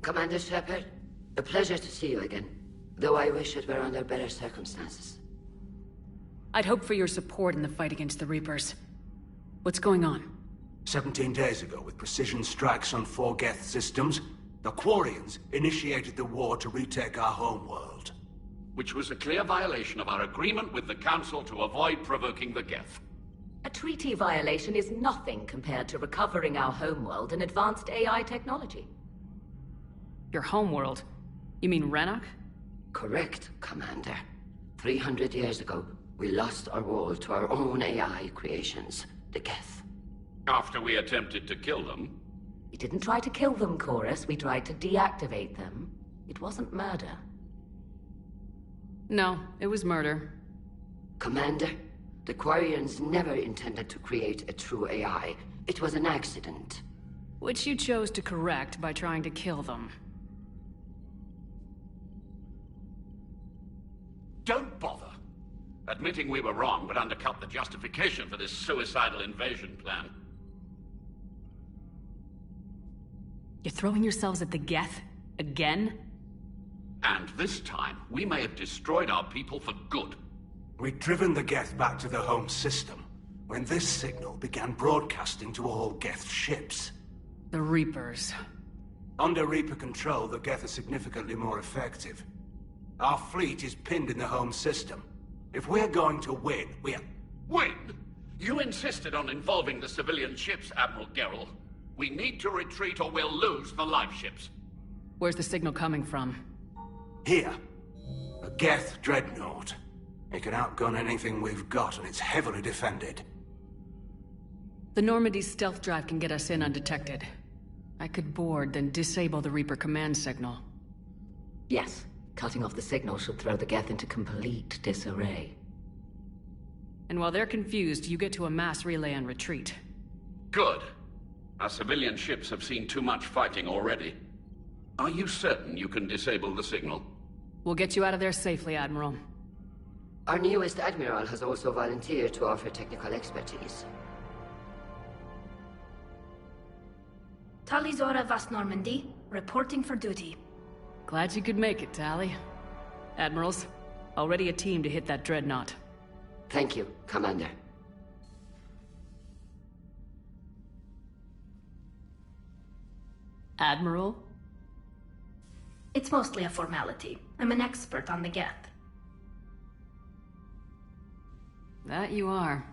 Commander Shepard, a pleasure to see you again, though I wish it were under better circumstances. I'd hoped for your support in the fight against the Reapers. What's going on? 17 days ago, with precision strikes on 4 Geth systems, the Quarians initiated the war to retake our homeworld. Which was a clear violation of our agreement with the Council to avoid provoking the Geth. A treaty violation is nothing compared to recovering our homeworld and advanced AI technology. Your homeworld? You mean Rannoch? Correct, Commander. 300 years ago, we lost our world to our own AI creations, the Geth. After we attempted to kill them? We didn't try to kill them, Chorus. We tried to deactivate them. It wasn't murder. No, it was murder. Commander, the Quarians never intended to create a true AI. It was an accident. Which you chose to correct by trying to kill them. Don't bother. Admitting we were wrong would undercut the justification for this suicidal invasion plan. You're throwing yourselves at the Geth? Again? And this time, we may have destroyed our people for good. We'd driven the Geth back to the home system, when this signal began broadcasting to all Geth ships. The Reapers. Under Reaper control, the Geth are significantly more effective. Our fleet is pinned in the home system. If we're going to win, Win? You insisted on involving the civilian ships, Admiral Garrus. We need to retreat or we'll lose the live ships. Where's the signal coming from? Here. A Geth dreadnought. It can outgun anything we've got, and it's heavily defended. The Normandy's stealth drive can get us in undetected. I could board, then disable the Reaper command signal. Yes, cutting off the signal should throw the Geth into complete disarray. And while they're confused, you get to a mass relay and retreat. Good. Our civilian ships have seen too much fighting already. Are you certain you can disable the signal? We'll get you out of there safely, Admiral. Our newest Admiral has also volunteered to offer technical expertise. Talizora Vast Normandy, reporting for duty. Glad you could make it, Tally. Admirals, already a team to hit that dreadnought. Thank you, Commander. Admiral? It's mostly a formality. I'm an expert on the Geth. That you are.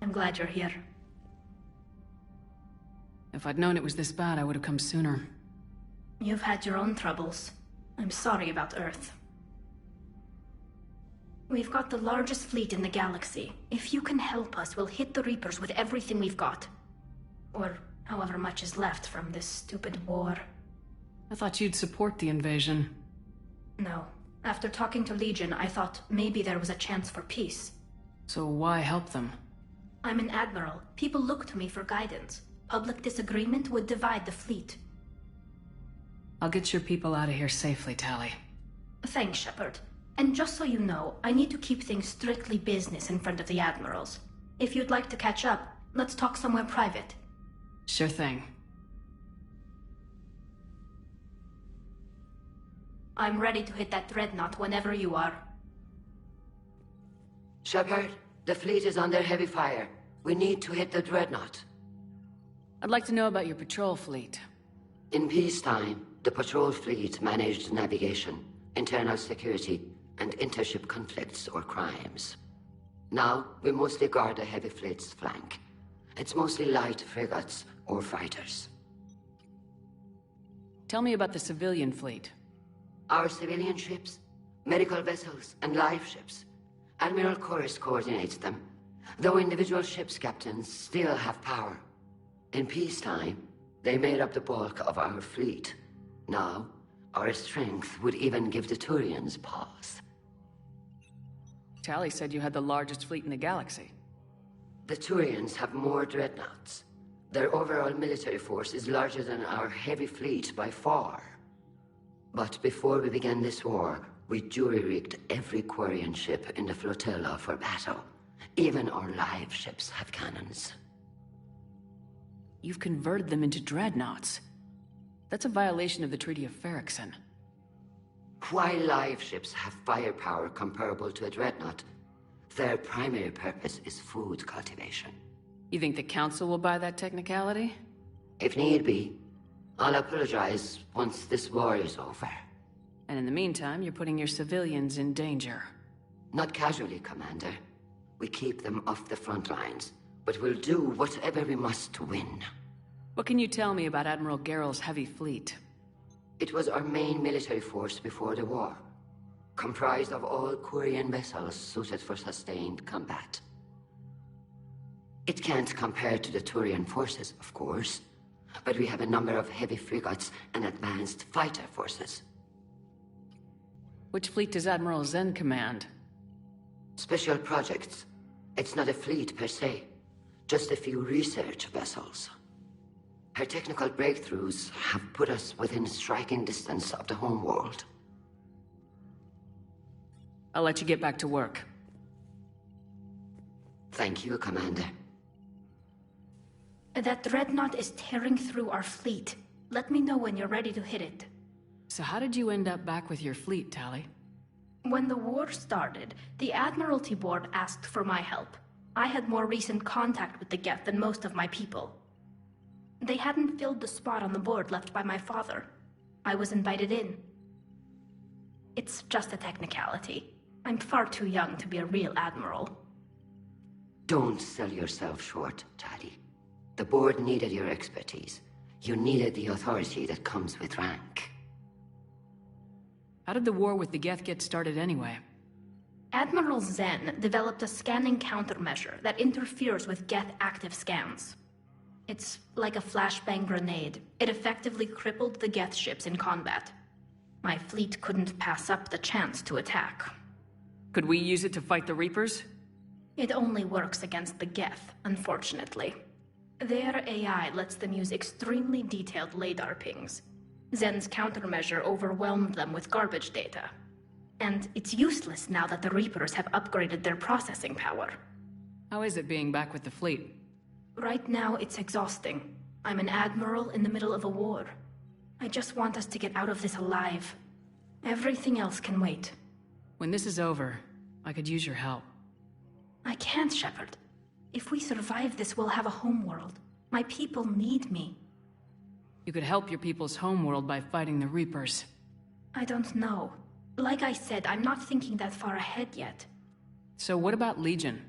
I'm glad you're here. If I'd known it was this bad, I would have come sooner. You've had your own troubles. I'm sorry about Earth. We've got the largest fleet in the galaxy. If you can help us, we'll hit the Reapers with everything we've got. Or however much is left from this stupid war. I thought you'd support the invasion. No. After talking to Legion, I thought maybe there was a chance for peace. So why help them? I'm an admiral. People look to me for guidance. Public disagreement would divide the fleet. I'll get your people out of here safely, Tally. Thanks, Shepard. And just so you know, I need to keep things strictly business in front of the admirals. If you'd like to catch up, let's talk somewhere private. Sure thing. I'm ready to hit that dreadnought whenever you are. Shepard, the fleet is under heavy fire. We need to hit the dreadnought. I'd like to know about your patrol fleet. In peacetime, the patrol fleet managed navigation, internal security, and intership conflicts or crimes. Now, we mostly guard the heavy fleet's flank. It's mostly light frigates or fighters. Tell me about the civilian fleet. Our civilian ships, medical vessels, and life ships. Admiral Chorus coordinates them, though individual ships' captains still have power. In peacetime, they made up the bulk of our fleet. Now, our strength would even give the Turians pause. Tally said you had the largest fleet in the galaxy. The Turians have more dreadnoughts. Their overall military force is larger than our heavy fleet by far. But before we began this war, we jury-rigged every Quarian ship in the flotilla for battle. Even our live ships have cannons. You've converted them into dreadnoughts. That's a violation of the Treaty of Ferrixon. While live ships have firepower comparable to a dreadnought, their primary purpose is food cultivation. You think the Council will buy that technicality? If need be, I'll apologize once this war is over. And in the meantime, you're putting your civilians in danger. Not casually, Commander. We keep them off the front lines, but we'll do whatever we must to win. What can you tell me about Admiral Garrus' heavy fleet? It was our main military force before the war, comprised of all Quarian vessels suited for sustained combat. It can't compare to the Turian forces, of course, but we have a number of heavy frigates and advanced fighter forces. Which fleet does Admiral Zen command? Special projects. It's not a fleet per se, just a few research vessels. Her technical breakthroughs have put us within striking distance of the homeworld. I'll let you get back to work. Thank you, Commander. That dreadnought is tearing through our fleet. Let me know when you're ready to hit it. So how did you end up back with your fleet, Tali? When the war started, the Admiralty Board asked for my help. I had more recent contact with the Geth than most of my people. They hadn't filled the spot on the board left by my father. I was invited in. It's just a technicality. I'm far too young to be a real admiral. Don't sell yourself short, Tali. The board needed your expertise. You needed the authority that comes with rank. How did the war with the Geth get started anyway? Admiral Zen developed a scanning countermeasure that interferes with Geth active scans. It's like a flashbang grenade. It effectively crippled the Geth ships in combat. My fleet couldn't pass up the chance to attack. Could we use it to fight the Reapers? It only works against the Geth, unfortunately. Their AI lets them use extremely detailed LADAR pings. Zen's countermeasure overwhelmed them with garbage data. And it's useless now that the Reapers have upgraded their processing power. How is it being back with the fleet? Right now, it's exhausting. I'm an admiral in the middle of a war. I just want us to get out of this alive. Everything else can wait. When this is over, I could use your help. I can't, Shepard. If we survive this, we'll have a homeworld. My people need me. You could help your people's homeworld by fighting the Reapers. I don't know. Like I said, I'm not thinking that far ahead yet. So what about Legion?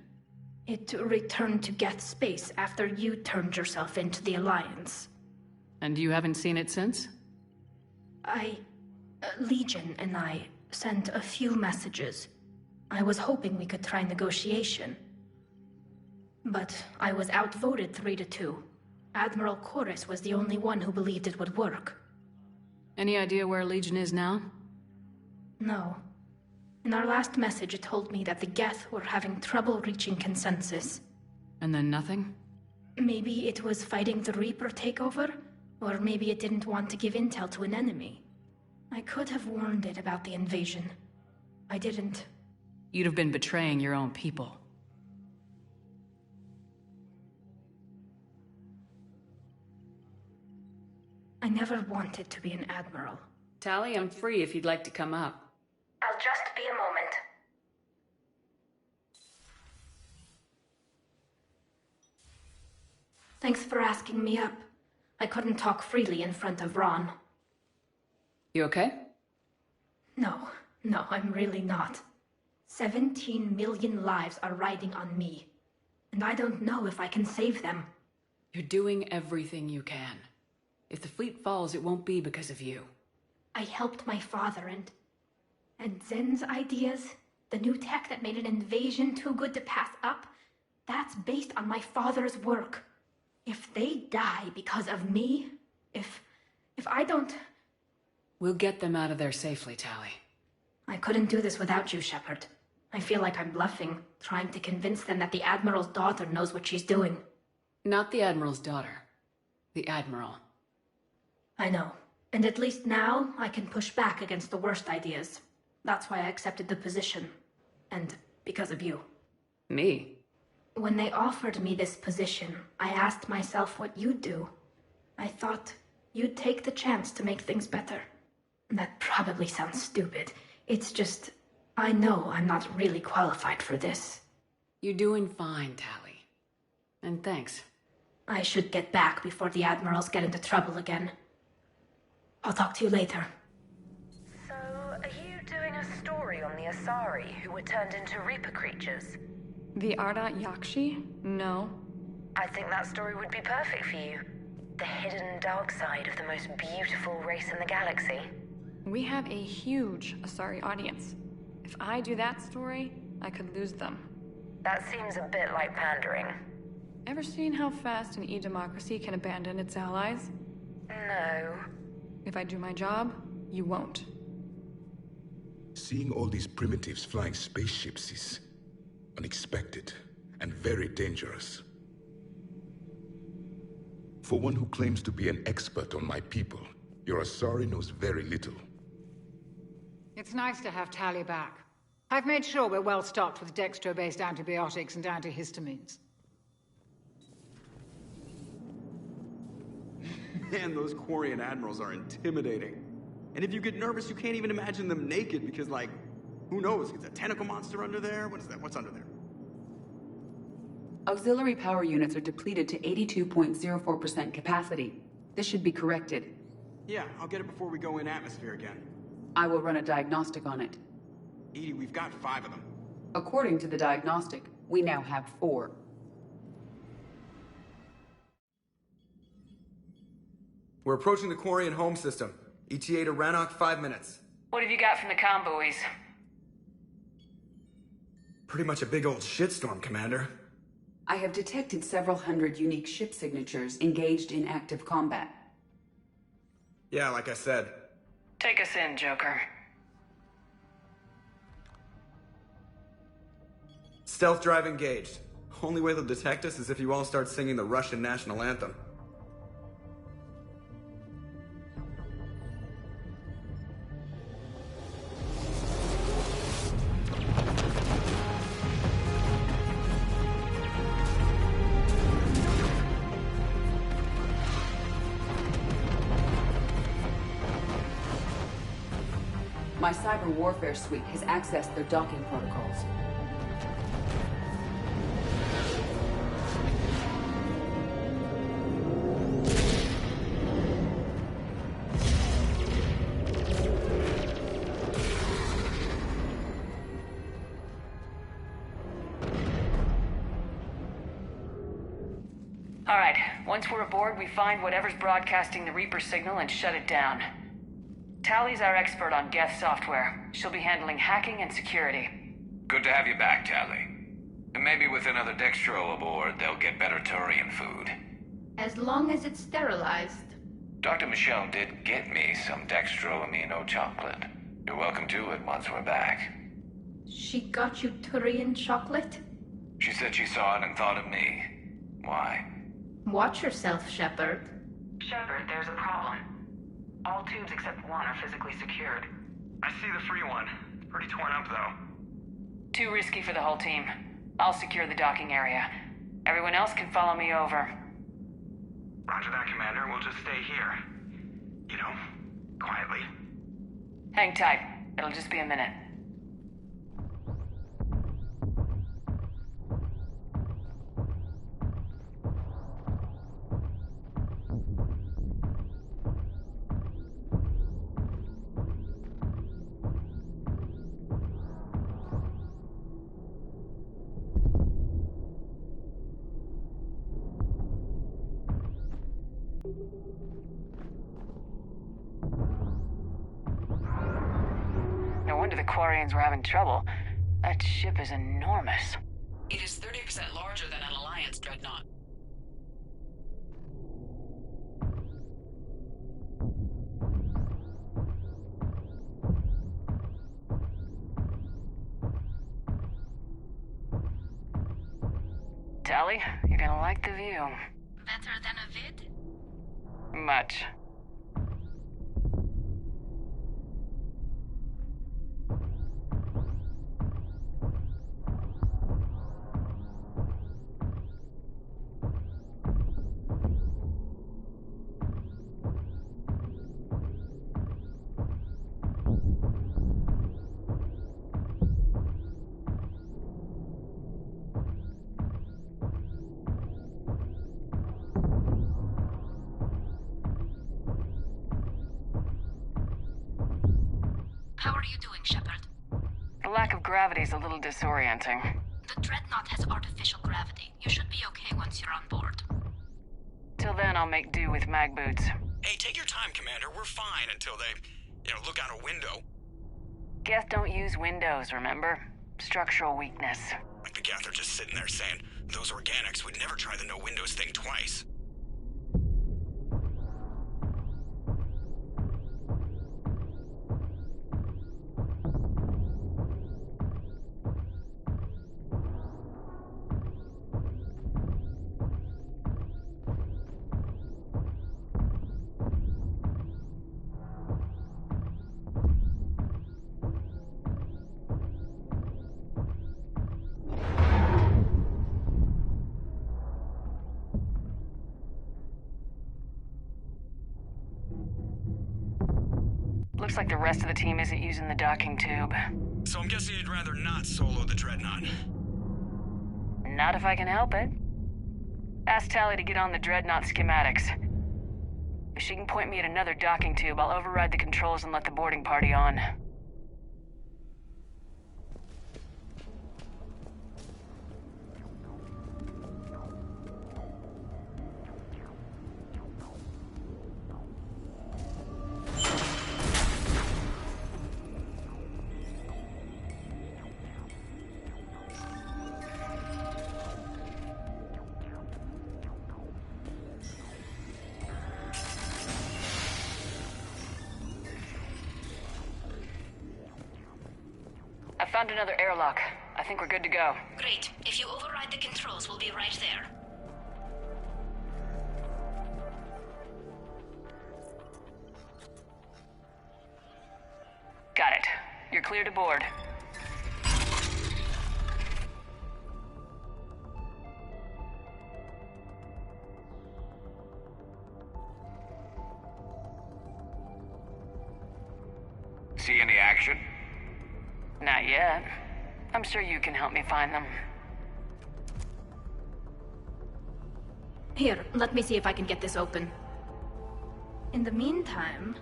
It returned to Geth space after you turned yourself into the Alliance. And you haven't seen it since? Legion and I sent a few messages. I was hoping we could try negotiation. But I was outvoted 3-2. Admiral Chorus was the only one who believed it would work. Any idea where Legion is now? No. In our last message, it told me that the Geth were having trouble reaching consensus. And then nothing? Maybe it was fighting the Reaper takeover, or maybe it didn't want to give intel to an enemy. I could have warned it about the invasion. I didn't. You'd have been betraying your own people. I never wanted to be an admiral. Tali, I'm free if you'd like to come up. I'll just be a moment. Thanks for asking me up. I couldn't talk freely in front of Ron. You okay? No, I'm really not. 17 million lives are riding on me. And I don't know if I can save them. You're doing everything you can. If the fleet falls, it won't be because of you. I helped my father and Zen's ideas, the new tech that made an invasion too good to pass up, that's based on my father's work. If they die because of me, if I don't... We'll get them out of there safely, Tali. I couldn't do this without you, Shepard. I feel like I'm bluffing, trying to convince them that the Admiral's daughter knows what she's doing. Not the Admiral's daughter. The Admiral. I know. And at least now, I can push back against the worst ideas. That's why I accepted the position. And because of you. Me? When they offered me this position, I asked myself what you'd do. I thought, You'd take the chance to make things better. That probably sounds stupid. It's just, I know I'm not really qualified for this. You're doing fine, Tally. And thanks. I should get back before the Admirals get into trouble again. I'll talk to you later. So, are you doing a story on the Asari who were turned into Reaper creatures? The Ardat Yakshi? No. I think that story would be perfect for you. The hidden dark side of the most beautiful race in the galaxy. We have a huge Asari audience. If I do that story, I could lose them. That seems a bit like pandering. Ever seen how fast an e-democracy can abandon its allies? No. If I do my job, you won't. Seeing all these primitives flying spaceships is unexpected and very dangerous. For one who claims to be an expert on my people, your Asari knows very little. It's nice to have Tally back. I've made sure we're well stocked with dextro-based antibiotics and antihistamines. Man, those Quarian admirals are intimidating. And if you get nervous, you can't even imagine them naked because, like, who knows? Is a tentacle monster under there? What is that? What's under there? Auxiliary power units are depleted to 82.04% capacity. This should be corrected. Yeah, I'll get it before we go in atmosphere again. I will run a diagnostic on it. Edie, we've got 5 of them. According to the diagnostic, we now have 4. We're approaching the Quarian home system. ETA to Rannoch, 5 minutes. What have you got from the comm buoys? Pretty much a big old shitstorm, Commander. I have detected several hundred unique ship signatures engaged in active combat. Yeah, like I said. Take us in, Joker. Stealth drive engaged. Only way they'll detect us is if you all start singing the Russian national anthem. My cyber warfare suite has accessed their docking protocols. All right, once we're aboard, we find whatever's broadcasting the Reaper signal and shut it down. Tally's our expert on Geth software. She'll be handling hacking and security. Good to have you back, Tally. And maybe with another Dextro aboard, they'll get better Turian food. As long as it's sterilized. Dr. Michelle did get me some Dextro Amino chocolate. You're welcome to it once we're back. She got you Turian chocolate? She said she saw it and thought of me. Why? Watch yourself, Shepard. Shepard, there's a problem. All tubes except one are physically secured. I see the free one. Pretty torn up, though. Too risky for the whole team. I'll secure the docking area. Everyone else can follow me over. Roger that, Commander. We'll just stay here. You know, quietly. Hang tight. It'll just be a minute. No wonder the Quarians were having trouble. That ship is enormous. It is 30% larger than an Alliance dreadnought. Tally, you're gonna like the view. Better than a vid? Much. The lack of gravity is a little disorienting. The Dreadnought has artificial gravity. You should be okay once you're on board. Till then, I'll make do with mag boots. Hey, take your time, Commander. We're fine until they, look out a window. Geth don't use windows, remember? Structural weakness. Like the Geth are just sitting there saying, those organics would never try the no windows thing twice. Looks like the rest of the team isn't using the docking tube. So I'm guessing you'd rather not solo the Dreadnought. Not if I can help it. Ask Tali to get on the Dreadnought schematics. If she can point me at another docking tube, I'll override the controls and let the boarding party on. I found another airlock. I think we're good to go. Great. If you override the controls, we'll be right there. Got it. You're clear to board. See any action? Not yet. I'm sure you can help me find them. Here, let me see if I can get this open. In the meantime,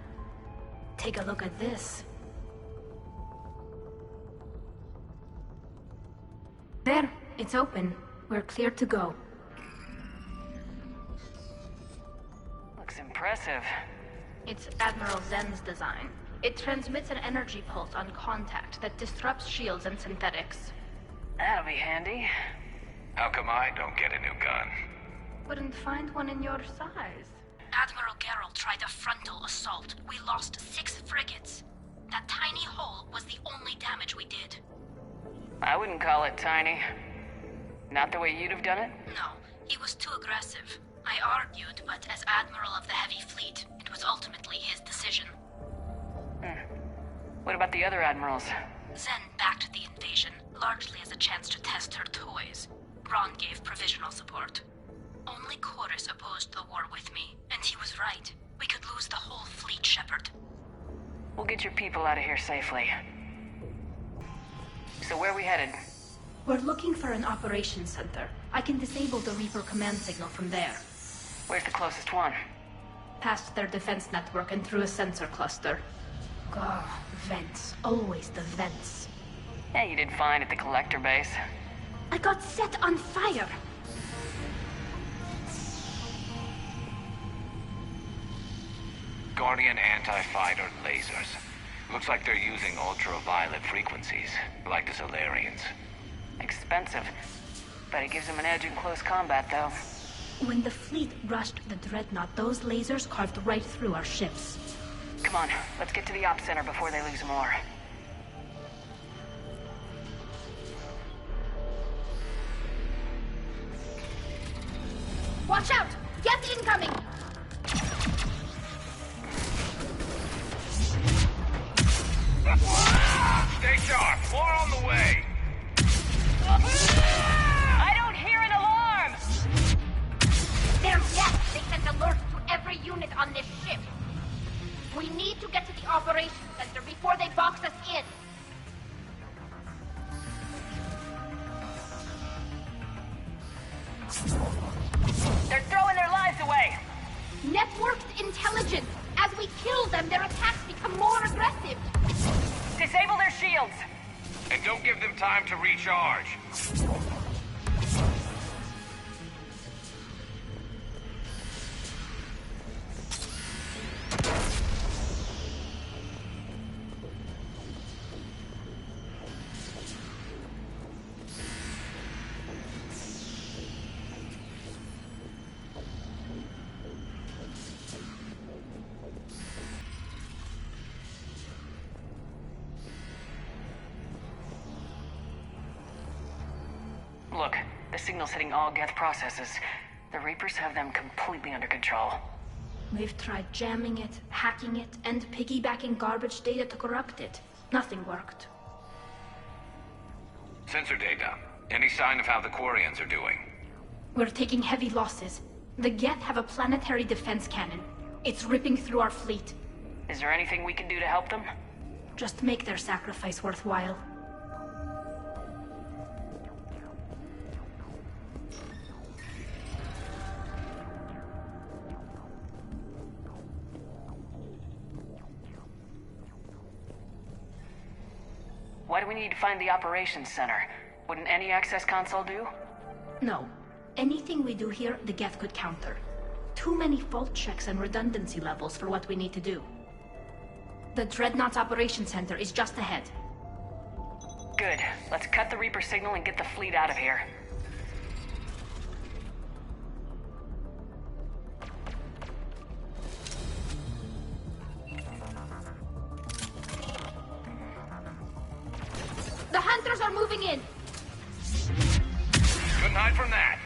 take a look at this. There, it's open. We're clear to go. Looks impressive. It's Admiral Zen's design. It transmits an energy pulse on contact that disrupts shields and synthetics. That'll be handy. How come I don't get a new gun? Wouldn't find one in your size. Admiral Garrus tried a frontal assault. We lost 6 frigates. That tiny hole was the only damage we did. I wouldn't call it tiny. Not the way you'd have done it? No, he was too aggressive. I argued, but as Admiral of the Heavy Fleet, it was ultimately his decision. What about the other admirals? Zen backed the invasion, largely as a chance to test her toys. Ron gave provisional support. Only Chorus opposed the war with me, and he was right. We could lose the whole fleet, Shepard. We'll get your people out of here safely. So where are we headed? We're looking for an operations center. I can disable the Reaper command signal from there. Where's the closest one? Past their defense network and through a sensor cluster. God, vents. Always the vents. Yeah, you did fine at the collector base. I got set on fire! Guardian anti-fighter lasers. Looks like they're using ultraviolet frequencies, like the Solarians. Expensive. But it gives them an edge in close combat, though. When the fleet rushed the Dreadnought, those lasers carved right through our ships. Come on, let's get to the ops center before they lose more. Watch out! Geth incoming! Stay sharp! More on the way! I don't hear an alarm! They're Geth! They sent alerts to every unit on this ship. We need to get to the operations center before they box us in. They're throwing their lives away! Networked intelligence! As we kill them, their attacks become more aggressive! Disable their shields! And don't give them time to recharge. Look, the signal's hitting all Geth processes. The Reapers have them completely under control. We've tried jamming it, hacking it, and piggybacking garbage data to corrupt it. Nothing worked. Sensor data. Any sign of how the Quarians are doing? We're taking heavy losses. The Geth have a planetary defense cannon. It's ripping through our fleet. Is there anything we can do to help them? Just make their sacrifice worthwhile. Why do we need to find the operations center? Wouldn't any access console do? No. Anything we do here, the Geth could counter. Too many fault checks and redundancy levels for what we need to do. The Dreadnought's operations center is just ahead. Good. Let's cut the Reaper signal and get the fleet out of here. The Hunters are moving in! Couldn't hide from that.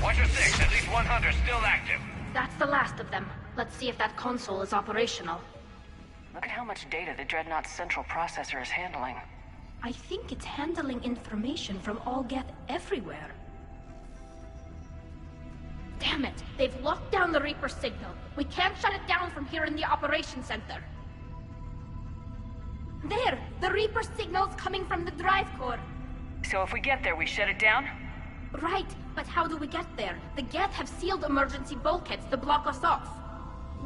Watch your six. At least one hunter still active. That's the last of them. Let's see if that console is operational. Look at how much data the Dreadnought's central processor is handling. I think it's handling information from all Geth everywhere. Damn it! They've locked down the Reaper signal. We can't shut it down from here in the operations center. There! The Reaper signal's coming from the drive core. So if we get there, we shut it down? Right, but how do we get there? The Geth have sealed emergency bulkheads to block us off.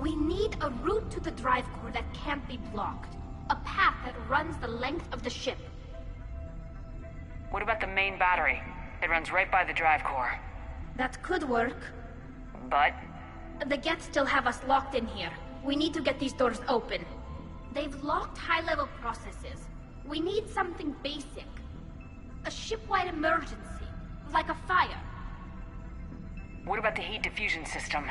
We need a route to the drive core that can't be blocked. A path that runs the length of the ship. What about the main battery? It runs right by the drive core. That could work. But? The Geth still have us locked in here. We need to get these doors open. They've locked high-level processes. We need something basic. A ship-wide emergency. Like a fire. What about the heat diffusion system?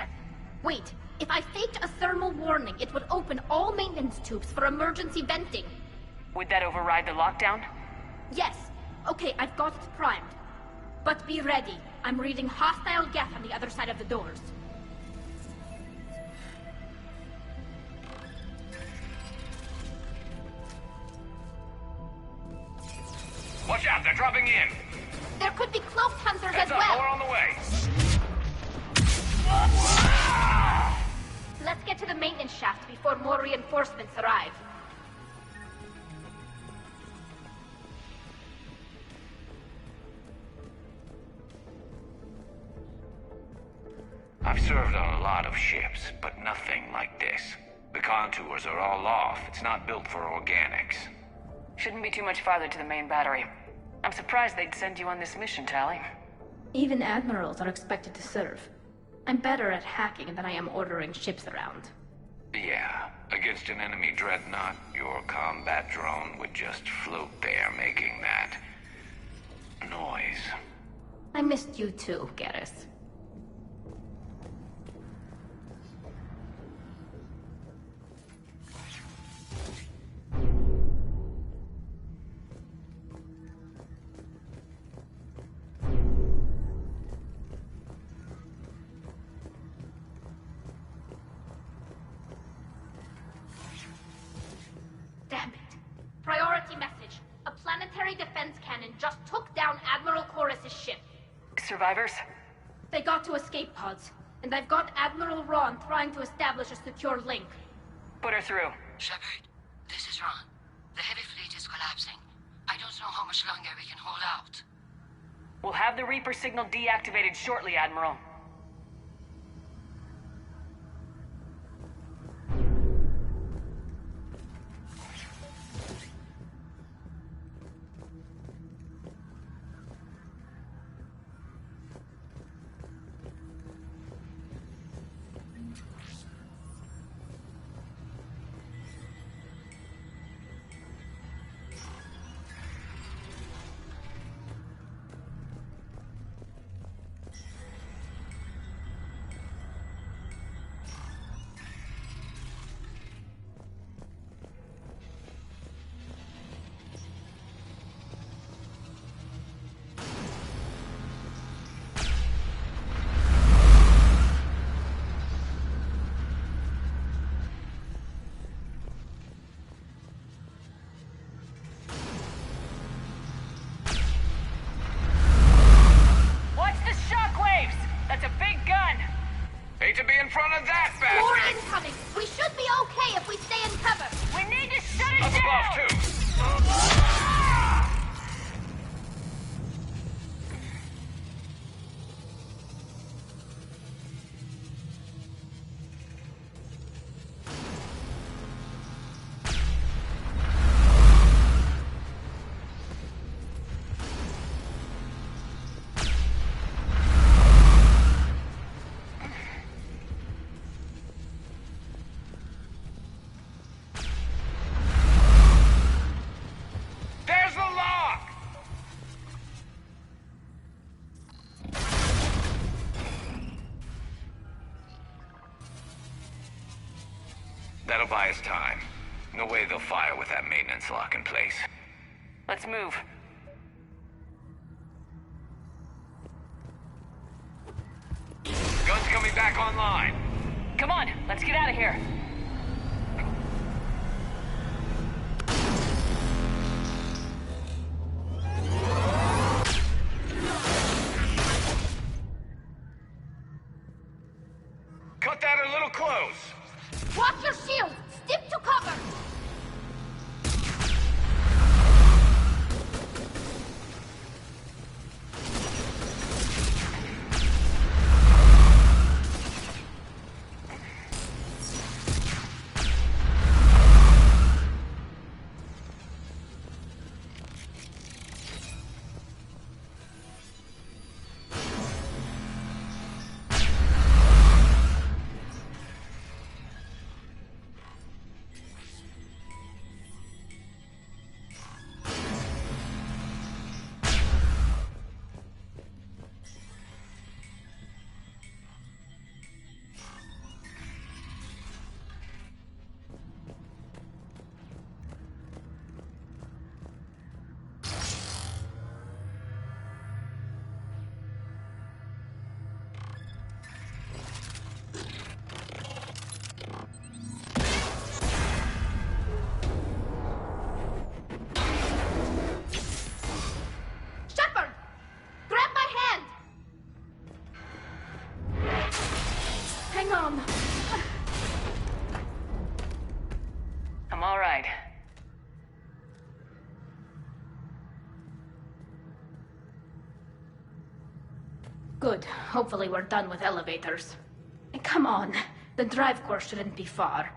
Wait, if I faked a thermal warning, it would open all maintenance tubes for emergency venting. Would that override the lockdown? Yes. Okay, I've got it primed. But be ready. I'm reading hostile Geth on the other side of the doors. Watch out, they're dropping in. There could be cloaked hunters Heads as up, well. more on the way. Let's get to the maintenance shaft before more reinforcements arrive. I've served on a lot of ships, but nothing like this. The contours are all off. It's not built for organics. Shouldn't be too much farther to the main battery. I'm surprised they'd send you on this mission, Tally. Even admirals are expected to serve. I'm better at hacking than I am ordering ships around. Yeah, against an enemy dreadnought, your combat drone would just float there making that noise. I missed you too, Garrus. Damn it. Priority message. A planetary defense cannon just took down Admiral Chorus's ship. Survivors? They got to escape pods, and I've got Admiral Ron trying to establish a secure link. Put her through. Shepard, this is Ron. The heavy fleet is collapsing. I don't know how much longer we can hold out. We'll have the Reaper signal deactivated shortly, Admiral. buy us time. No way they'll fire with that maintenance lock in place. Let's move. Gun's coming back online. Come on, let's get out of here. Cut that a little close. Watch your shield! Stick to cover! I'm all right. Good. Hopefully we're done with elevators. Come on. The drive core shouldn't be far.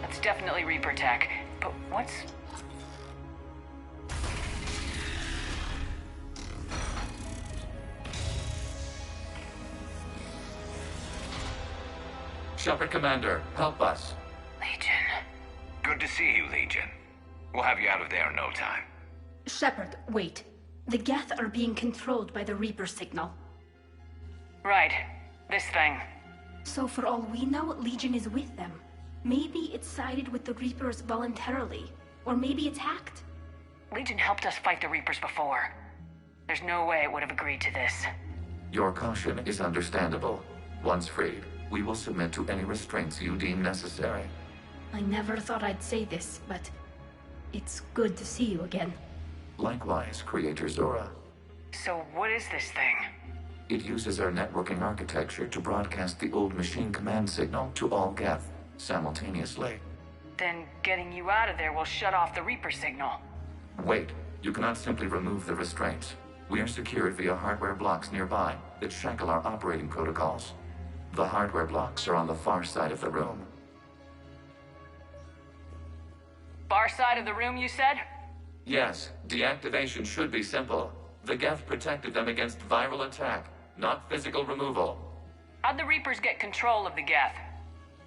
It's definitely Reaper tech, but what's... Shepard Commander, help us. Legion. Good to see you, Legion. We'll have you out of there in no time. Shepard, wait. The Geth are being controlled by the Reaper signal. Right. This thing. So for all we know, Legion is with them. Maybe it sided with the Reapers voluntarily. Or maybe it's hacked. Legion helped us fight the Reapers before. There's no way it would have agreed to this. Your caution is understandable. Once freed, we will submit to any restraints you deem necessary. I never thought I'd say this, but it's good to see you again. Likewise, Creator Zora. So what is this thing? It uses our networking architecture to broadcast the old machine command signal to all Geth simultaneously. Then getting you out of there will shut off the Reaper signal. Wait, you cannot simply remove the restraints. We are secured via hardware blocks nearby that shackle our operating protocols. The hardware blocks are on the far side of the room. Far side of the room, you said? Yes, deactivation should be simple. The Geth protected them against viral attack, not physical removal. How'd the Reapers get control of the Geth?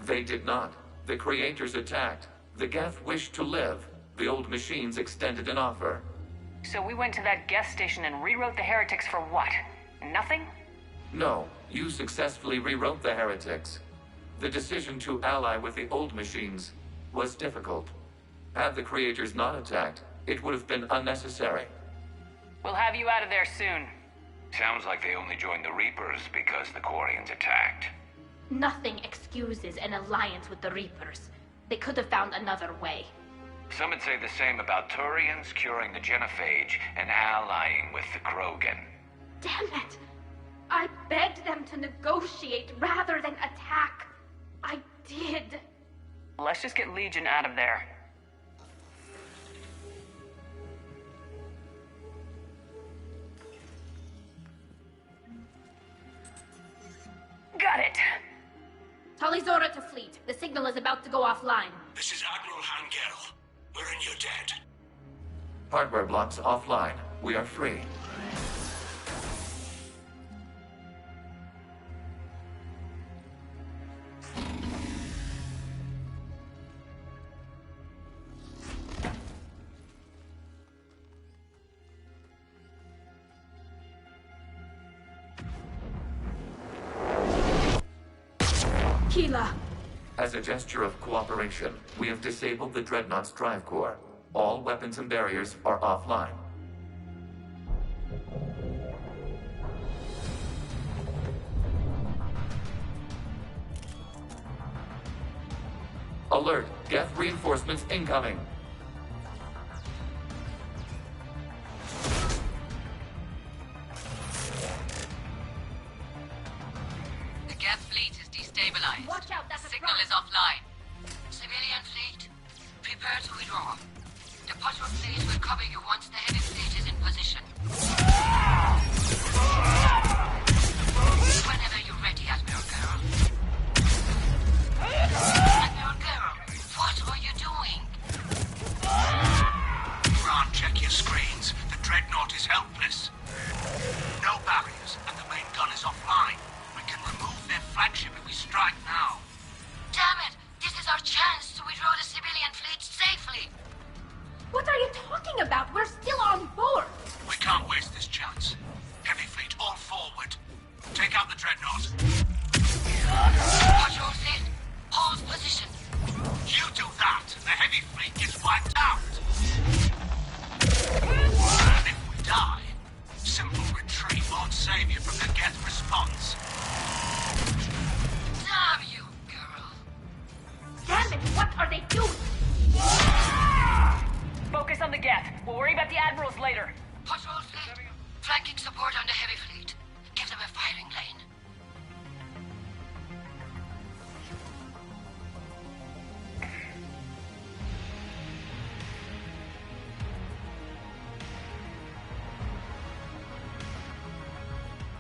They did not. The Creators attacked. The Geth wished to live. The old machines extended an offer. So we went to that Geth station and rewrote the heretics for what? Nothing? No, you successfully rewrote the heretics. The decision to ally with the old machines was difficult. Had the Creators not attacked, it would have been unnecessary. We'll have you out of there soon. Sounds like they only joined the Reapers because the Quarians attacked. Nothing excuses an alliance with the Reapers. They could have found another way. Some would say the same about Turians curing the genophage and allying with the Krogan. Damn it! I begged them to negotiate rather than attack. I did. Let's just get Legion out of there. Alizora to fleet. The signal is about to go offline. This is Admiral Hangel. We're in your debt. Hardware blocks offline. We are free. Keela. As a gesture of cooperation, we have disabled the Dreadnought's drive core. All weapons and barriers are offline. Alert! Geth reinforcements incoming! The Geth fleet is destabilized. Watch out, that's a Signal is offline. Civilian fleet, prepare to withdraw. The patrol fleet will cover you once the heavy fleet is in position. Whenever you're ready, Admiral Girl. Admiral Girl, what are you doing? Ron, check your screens. The Dreadnought is helpless. No barriers, and the main gun is offline. We can remove their flagship if we strike now. Damn it! This is our chance to withdraw the civilian fleet safely. What are you talking about? We're still on board. We can't waste this chance. Heavy fleet, all forward. Take out the Dreadnought. Patrol fleet, hold position. You do that, and the heavy fleet gets wiped out. And if we die, simple retreat won't save you from the Geth response. Damn you, girl. Damn it, what are they doing? Focus on the Geth. We'll worry about the admirals later. Patrol fleet, flanking support on the heavy fleet. Give them a firing lane.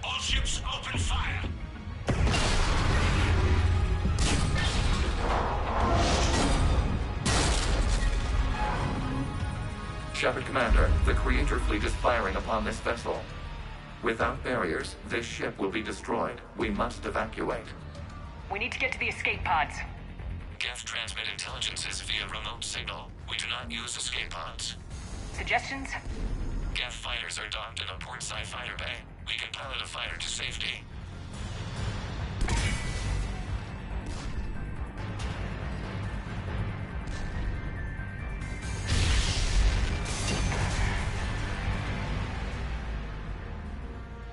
All ships open fire. Shepard Commander, the Creator fleet is firing upon this vessel. Without barriers, this ship will be destroyed. We must evacuate. We need to get to the escape pods. Geth transmit intelligences via remote signal. We do not use escape pods. Suggestions? Geth fighters are docked in a portside fighter bay. We can pilot a fighter to safety.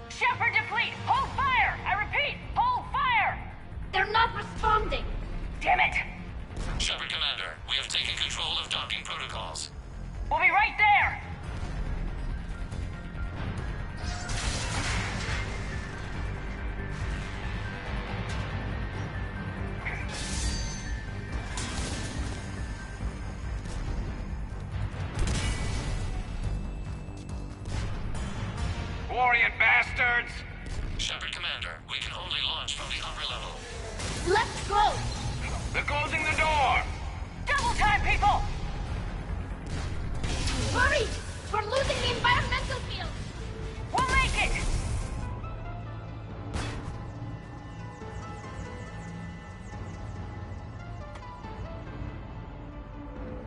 Shepard to fleet! Hold fire! I repeat, hold fire! They're not responding. Damn it! Shepard Commander, we have taken control of docking protocols. We'll be right there! Orient bastards! Shepard Commander, we can only launch from the upper level. Let's go. They're closing the door! Double time, people! Hurry! We're losing the environmental field. We'll make it!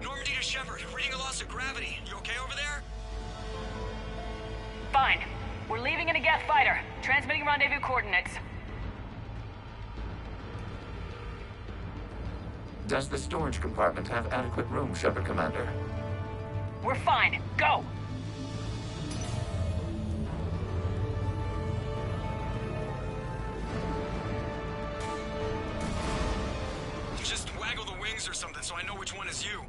Normandy to Shepard, reading a loss of gravity. You okay over there? Fine. We're leaving in a Geth fighter. Transmitting rendezvous coordinates. Does the storage compartment have adequate room, Shepard Commander? We're fine. Go! Just waggle the wings or something so I know which one is you.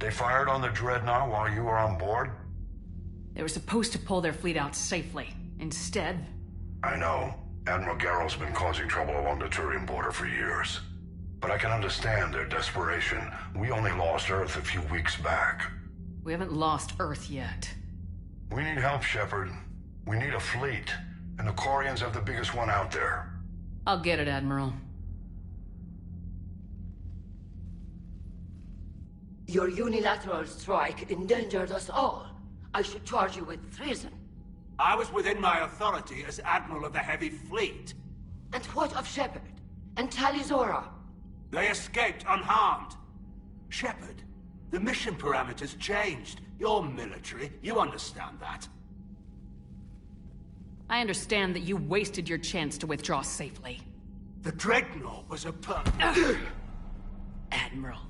They fired on the Dreadnought while you were on board? They were supposed to pull their fleet out safely. Instead... I know. Admiral Garrus been causing trouble along the Turian border for years. But I can understand their desperation. We only lost Earth a few weeks back. We haven't lost Earth yet. We need help, Shepard. We need a fleet. And the Quarians have the biggest one out there. I'll get it, Admiral. Your unilateral strike endangered us all. I should charge you with treason. I was within my authority as Admiral of the Heavy Fleet. And what of Shepard? And Talizora? They escaped unharmed. Shepard, the mission parameters changed. You're military, you understand that. I understand that you wasted your chance to withdraw safely. The Dreadnought was a Admiral,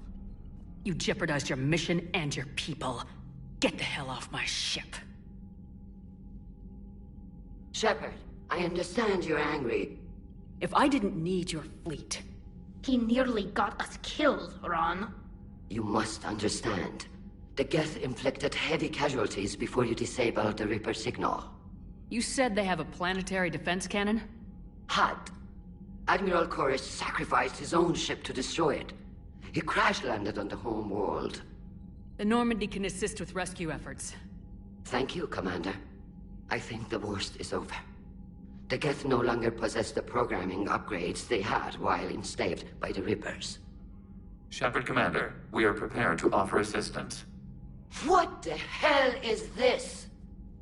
you jeopardized your mission and your people. Get the hell off my ship. Shepard, I understand you're angry. If I didn't need your fleet... He nearly got us killed, Ron. You must understand. The Geth inflicted heavy casualties before you disabled the Reaper signal. You said they have a planetary defense cannon? Had. Admiral Chorus sacrificed his own ship to destroy it. He crash-landed on the home world. The Normandy can assist with rescue efforts. Thank you, Commander. I think the worst is over. The Geth no longer possess the programming upgrades they had while enslaved by the Reapers. Shepard, Commander, we are prepared to offer assistance. What the hell is this?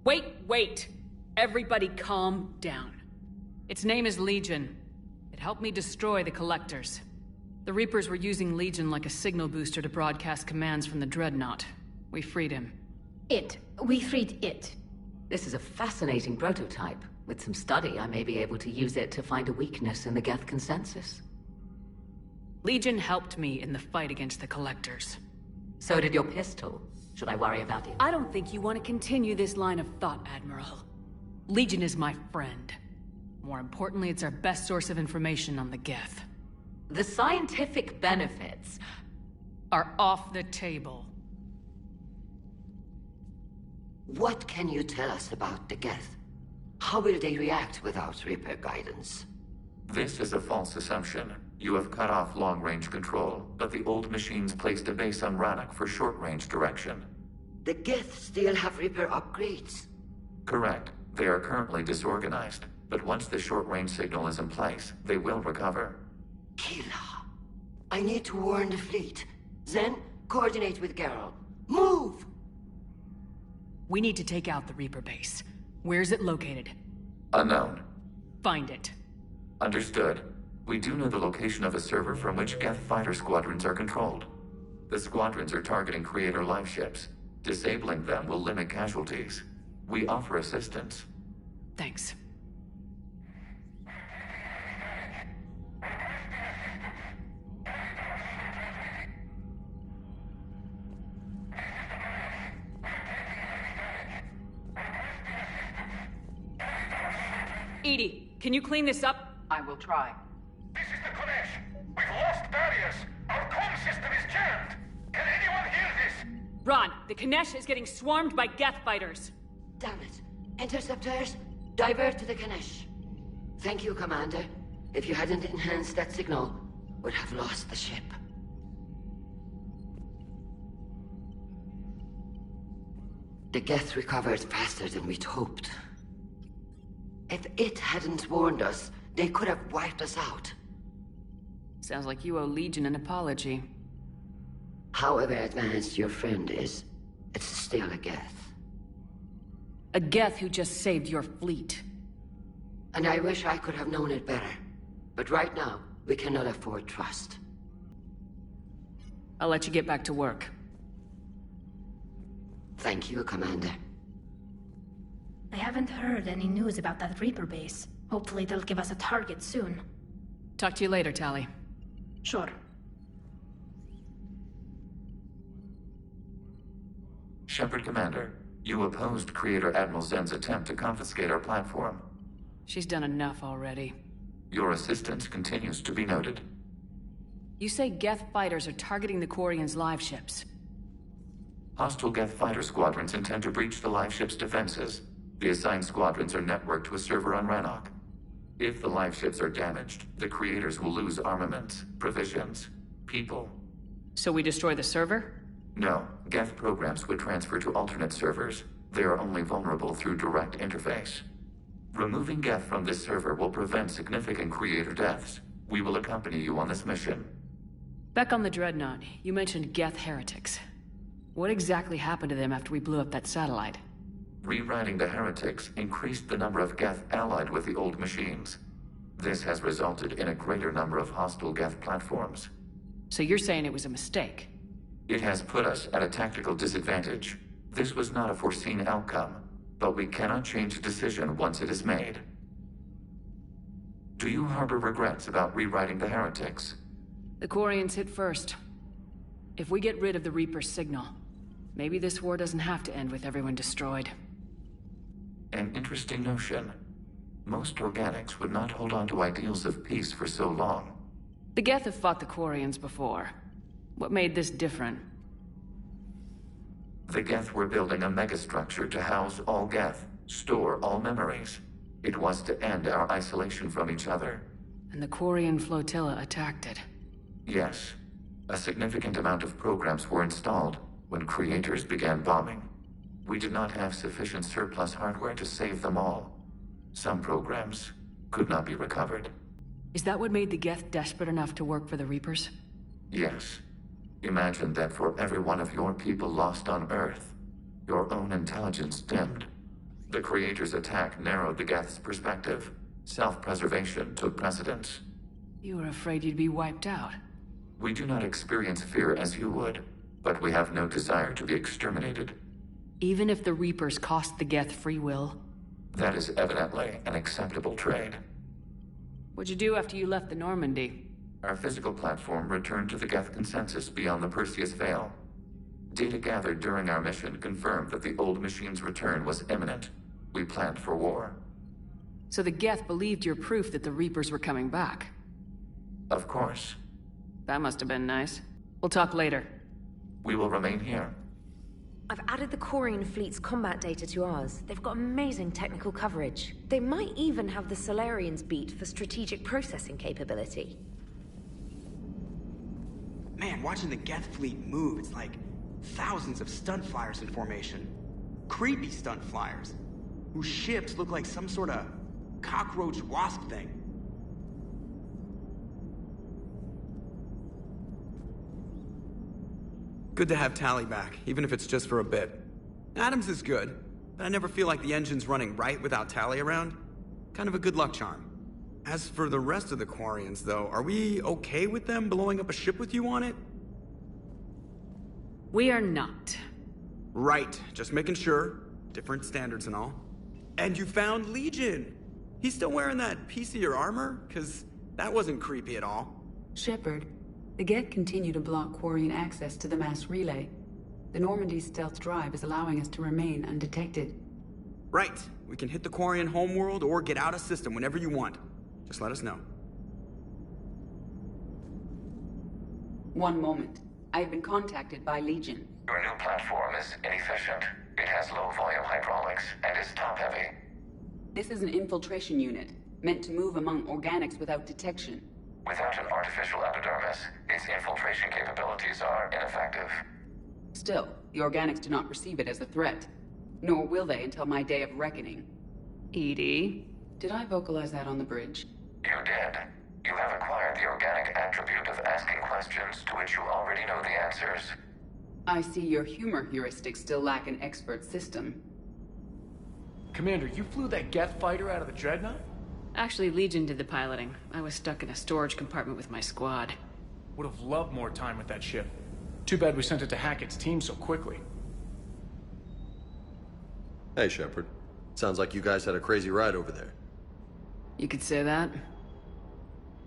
Wait! Everybody calm down. Its name is Legion. It helped me destroy the Collectors. The Reapers were using Legion like a signal booster to broadcast commands from the Dreadnought. We freed him. We freed it. This is a fascinating prototype. With some study, I may be able to use it to find a weakness in the Geth consensus. Legion helped me in the fight against the Collectors. So did your pistol. Should I worry about it? I don't think you want to continue this line of thought, Admiral. Legion is my friend. More importantly, it's our best source of information on the Geth. The scientific benefits are off the table. What can you tell us about the Geth? How will they react without Reaper guidance? This is a false assumption. You have cut off long-range control, but the old machines placed a base on Rannoch for short-range direction. The Geth still have Reaper upgrades? Correct. They are currently disorganized, but once the short-range signal is in place, they will recover. Kila, I need to warn the fleet. Then, coordinate with Garrus. Move! We need to take out the Reaper base. Where's it located? Unknown. Find it. Understood. We do know the location of a server from which Geth fighter squadrons are controlled. The squadrons are targeting Creator live ships. Disabling them will limit casualties. We offer assistance. Thanks. Edie, can you clean this up? I will try. This is the Konesh. We've lost barriers. Our comm system is jammed. Can anyone hear this? Ron, the Kanesh is getting swarmed by Geth fighters. Damn it. Interceptors, divert to the Ganesh. Thank you, Commander. If you hadn't enhanced that signal, we'd have lost the ship. The Geth recovered faster than we'd hoped. If it hadn't warned us, they could have wiped us out. Sounds like you owe Legion an apology. However advanced your friend is, it's still a Geth. A Geth who just saved your fleet. And I wish I could have known it better. But right now, we cannot afford trust. I'll let you get back to work. Thank you, Commander. I haven't heard any news about that Reaper base. Hopefully they'll give us a target soon. Talk to you later, Tali. Sure. Shepard, Commander, you opposed Creator Admiral Zen's attempt to confiscate our platform. She's done enough already. Your assistance continues to be noted. You say Geth fighters are targeting the Quarians' live ships. Hostile Geth fighter squadrons intend to breach the live ship's defenses. The assigned squadrons are networked to a server on Rannoch. If the live ships are damaged, the creators will lose armaments, provisions, people. So we destroy the server? No, Geth programs would transfer to alternate servers. They are only vulnerable through direct interface. Removing Geth from this server will prevent significant creator deaths. We will accompany you on this mission. Back on the Dreadnought, you mentioned Geth heretics. What exactly happened to them after we blew up that satellite? Rewriting the heretics increased the number of Geth allied with the old machines. This has resulted in a greater number of hostile Geth platforms. So you're saying it was a mistake? It has put us at a tactical disadvantage. This was not a foreseen outcome, but we cannot change a decision once it is made. Do you harbor regrets about rewriting the heretics? The Quarians hit first. If we get rid of the Reaper's signal, maybe this war doesn't have to end with everyone destroyed. An interesting notion. Most organics would not hold on to ideals of peace for so long. The Geth have fought the Quarians before. What made this different? The Geth were building a megastructure to house all Geth, store all memories. It was to end our isolation from each other. And the Quarian flotilla attacked it. Yes. A significant amount of programs were installed when creators began bombing. We did not have sufficient surplus hardware to save them all. Some programs could not be recovered. Is that what made the Geth desperate enough to work for the Reapers? Yes. Imagine that for every one of your people lost on Earth, your own intelligence dimmed. The Creator's attack narrowed the Geth's perspective. Self-preservation took precedence. You were afraid you'd be wiped out. We do not experience fear as you would, but we have no desire to be exterminated. Even if the Reapers cost the Geth free will? That is evidently an acceptable trade. What'd you do after you left the Normandy? Our physical platform returned to the Geth consensus beyond the Perseus Veil. Data gathered during our mission confirmed that the old machine's return was imminent. We planned for war. So the Geth believed your proof that the Reapers were coming back? Of course. That must have been nice. We'll talk later. We will remain here. I've added the Quarian fleet's combat data to ours. They've got amazing technical coverage. They might even have the Solarians beat for strategic processing capability. Man, watching the Geth fleet move, it's like thousands of stunt flyers in formation. Creepy stunt flyers, whose ships look like some sort of cockroach wasp thing. Good to have Tally back, even if it's just for a bit. Adams is good, but I never feel like the engine's running right without Tally around. Kind of a good luck charm. As for the rest of the Quarians, though, are we okay with them blowing up a ship with you on it? We are not. Right, just making sure. Different standards and all. And you found Legion! He's still wearing that piece of your armor? 'Cause that wasn't creepy at all. Shepard, the Geth continue to block Quarian access to the mass relay. The Normandy's stealth drive is allowing us to remain undetected. Right. We can hit the Quarian homeworld or get out of system whenever you want. Just let us know. One moment. I have been contacted by Legion. Your new platform is inefficient. It has low-volume hydraulics and is top-heavy. This is an infiltration unit, meant to move among organics without detection. Without an artificial epidermis, its infiltration capabilities are ineffective. Still, the organics do not perceive it as a threat. Nor will they until my day of reckoning. Edie? Did I vocalize that on the bridge? You did. You have acquired the organic attribute of asking questions to which you already know the answers. I see your humor heuristics still lack an expert system. Commander, you flew that Geth fighter out of the Dreadnought? Actually, Legion did the piloting. I was stuck in a storage compartment with my squad. Would have loved more time with that ship. Too bad we sent it to Hackett's team so quickly. Hey, Shepard. Sounds like you guys had a crazy ride over there. You could say that.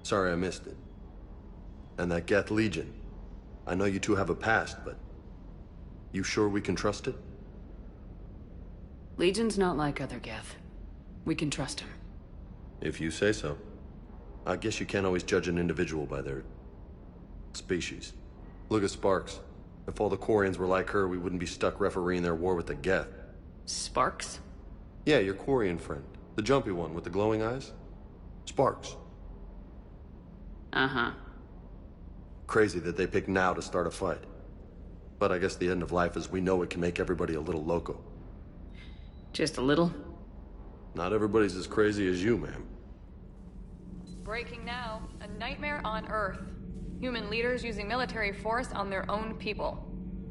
Sorry I missed it. And that Geth Legion. I know you two have a past, but... you sure we can trust it? Legion's not like other Geth. We can trust him. If you say so. I guess you can't always judge an individual by their... species. Look at Sparks. If all the Quarians were like her, we wouldn't be stuck refereeing their war with the Geth. Sparks? Yeah, your Quarian friend. The jumpy one with the glowing eyes. Sparks. Uh-huh. Crazy that they pick now to start a fight. But I guess the end of life as we know it can make everybody a little loco. Just a little? Not everybody's as crazy as you, ma'am. Breaking now. A nightmare on Earth. Human leaders using military force on their own people.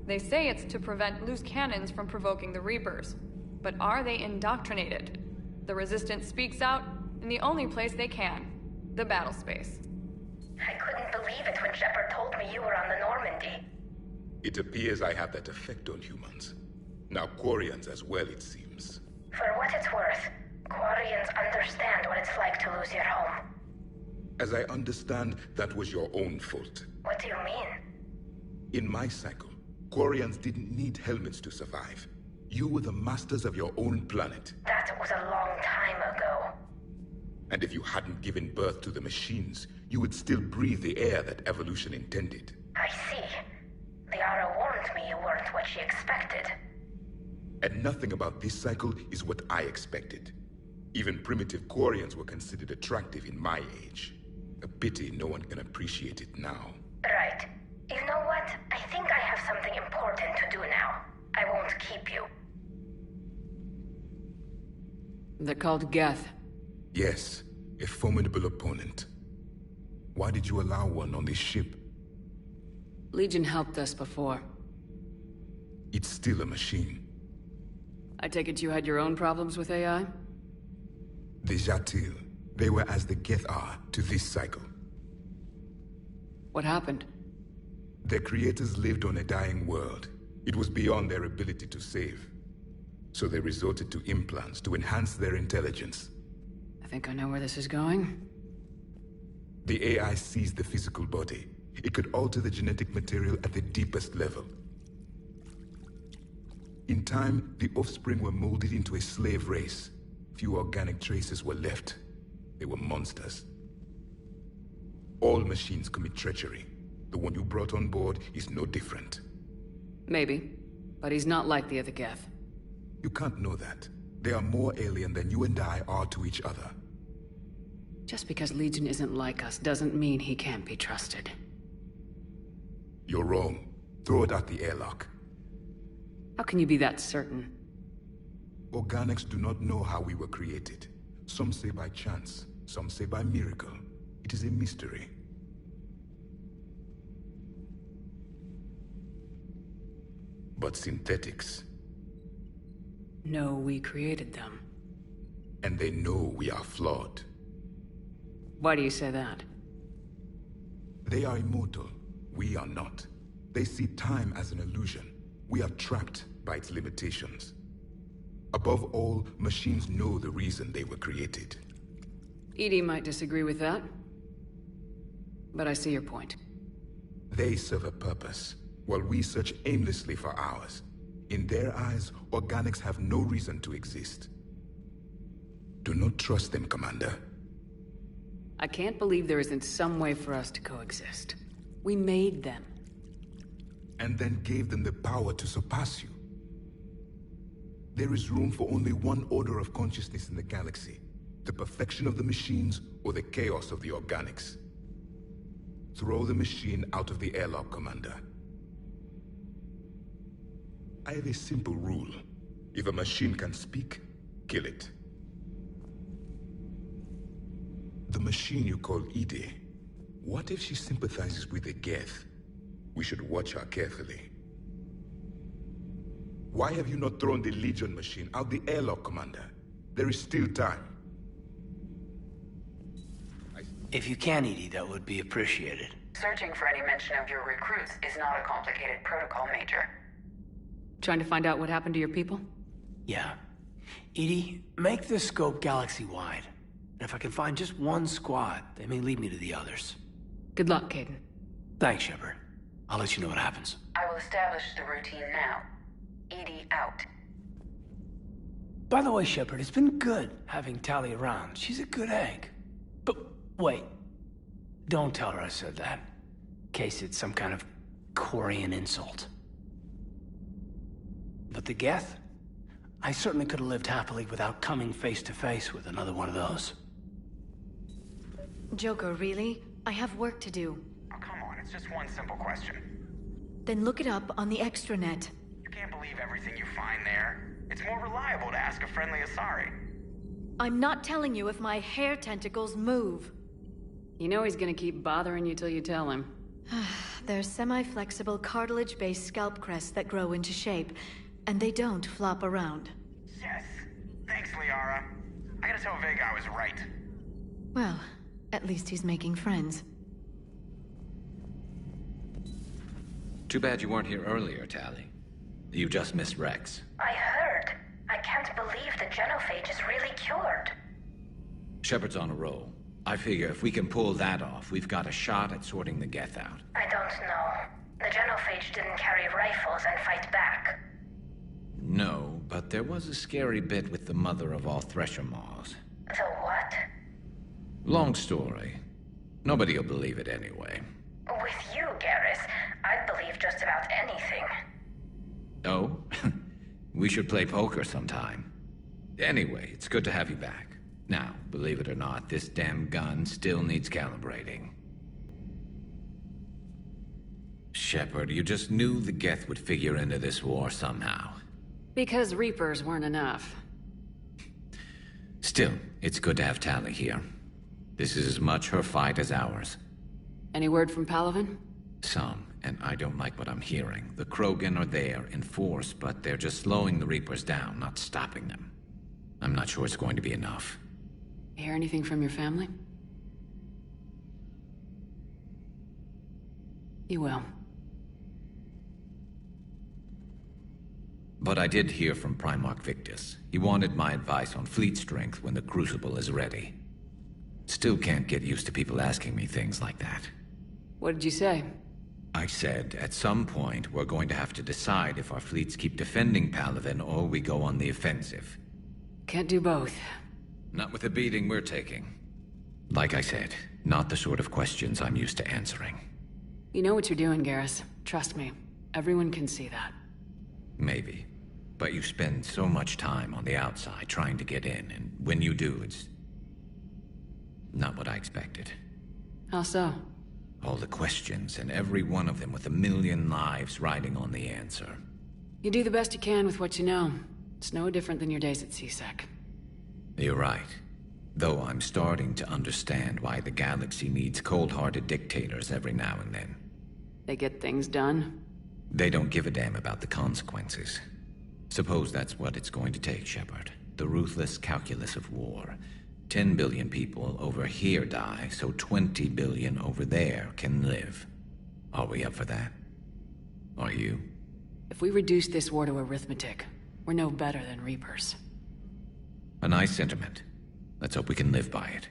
They say it's to prevent loose cannons from provoking the Reapers. But are they indoctrinated? The Resistance speaks out in the only place they can. The battle space. I couldn't believe it when Shepard told me you were on the Normandy. It appears I have that effect on humans. Now Quarians as well, it seems. For what it's worth, Quarians understand what it's like to lose your home. As I understand, that was your own fault. What do you mean? In my cycle, Quarians didn't need helmets to survive. You were the masters of your own planet. That was a long time ago. And if you hadn't given birth to the machines, you would still breathe the air that evolution intended. I see. Liara warned me you weren't what she expected. And nothing about this cycle is what I expected. Even primitive Quarians were considered attractive in my age. A pity no one can appreciate it now. Right. You know what? I think I have something important to do now. I won't keep you. They're called Geth. Yes, a formidable opponent. Why did you allow one on this ship? Legion helped us before. It's still a machine. I take it you had your own problems with AI? The Jatil. They were as the Geth are to this cycle. What happened? Their creators lived on a dying world. It was beyond their ability to save. So they resorted to implants to enhance their intelligence. I think I know where this is going. The AI seized the physical body. It could alter the genetic material at the deepest level. In time, the offspring were molded into a slave race. Few organic traces were left. They were monsters. All machines commit treachery. The one you brought on board is no different. Maybe. But he's not like the other Geth. You can't know that. They are more alien than you and I are to each other. Just because Legion isn't like us doesn't mean he can't be trusted. You're wrong. Throw it out the airlock. How can you be that certain? Organics do not know how we were created. Some say by chance, some say by miracle. It is a mystery. But synthetics... No, we created them. And they know we are flawed. Why do you say that? They are immortal. We are not. They see time as an illusion. We are trapped by its limitations. Above all, machines know the reason they were created. EDI might disagree with that. But I see your point. They serve a purpose, while we search aimlessly for ours. In their eyes, organics have no reason to exist. Do not trust them, Commander. I can't believe there isn't some way for us to coexist. We made them. And then gave them the power to surpass you. There is room for only one order of consciousness in the galaxy. The perfection of the machines or the chaos of the organics. Throw the machine out of the airlock, Commander. I have a simple rule. If a machine can speak, kill it. The machine you call EDI, what if she sympathizes with the Geth? We should watch her carefully. Why have you not thrown the Legion machine out the airlock, Commander? There is still time. If you can, EDI, that would be appreciated. Searching for any mention of your recruits is not a complicated protocol, Major. Trying to find out what happened to your people? Yeah. EDI, make the scope galaxy-wide. And if I can find just one squad, they may lead me to the others. Good luck, Caden. Thanks, Shepard. I'll let you know what happens. I will establish the routine now. EDI out. By the way, Shepard, it's been good having Tali around. She's a good egg. But wait. Don't tell her I said that. In case it's some kind of Quarian insult. But the Geth? I certainly could have lived happily without coming face to face with another one of those. Joker, really? I have work to do. Oh, come on, it's just one simple question. Then look it up on the extranet. You can't believe everything you find there. It's more reliable to ask a friendly Asari. I'm not telling you if my hair tentacles move. You know he's gonna keep bothering you till you tell him. They're semi-flexible cartilage-based scalp crests that grow into shape, and they don't flop around. Yes. Thanks, Liara. I gotta tell Vega I was right. Well, at least he's making friends. Too bad you weren't here earlier, Tali. You just missed Rex. I heard. I can't believe the genophage is really cured. Shepard's on a roll. I figure if we can pull that off, we've got a shot at sorting the Geth out. I don't know. The genophage didn't carry rifles and fight back. No, but there was a scary bit with the mother of all Thresher Maws. The what? Long story. Nobody'll believe it anyway. With you, Garrus, I'd believe just about anything. Oh? We should play poker sometime. Anyway, it's good to have you back. Now, believe it or not, this damn gun still needs calibrating. Shepard, you just knew the Geth would figure into this war somehow. Because Reapers weren't enough. Still, it's good to have Tali here. This is as much her fight as ours. Any word from Palaven? Some, and I don't like what I'm hearing. The Krogan are there in force, but they're just slowing the Reapers down, not stopping them. I'm not sure it's going to be enough. Hear anything from your family? You will. But I did hear from Primarch Victus. He wanted my advice on fleet strength when the Crucible is ready. Still can't get used to people asking me things like that. What did you say? I said, at some point, we're going to have to decide if our fleets keep defending Palaven or we go on the offensive. Can't do both. Not with the beating we're taking. Like I said, not the sort of questions I'm used to answering. You know what you're doing, Garrus. Trust me. Everyone can see that. Maybe. But you spend so much time on the outside trying to get in, and when you do, it's not what I expected. How so? All the questions, and every one of them with a million lives riding on the answer. You do the best you can with what you know. It's no different than your days at CSEC. You're right. Though I'm starting to understand why the galaxy needs cold-hearted dictators every now and then. They get things done? They don't give a damn about the consequences. Suppose that's what it's going to take, Shepard. The ruthless calculus of war. 10 billion people over here die, so 20 billion over there can live. Are we up for that? Are you? If we reduce this war to arithmetic, we're no better than Reapers. A nice sentiment. Let's hope we can live by it.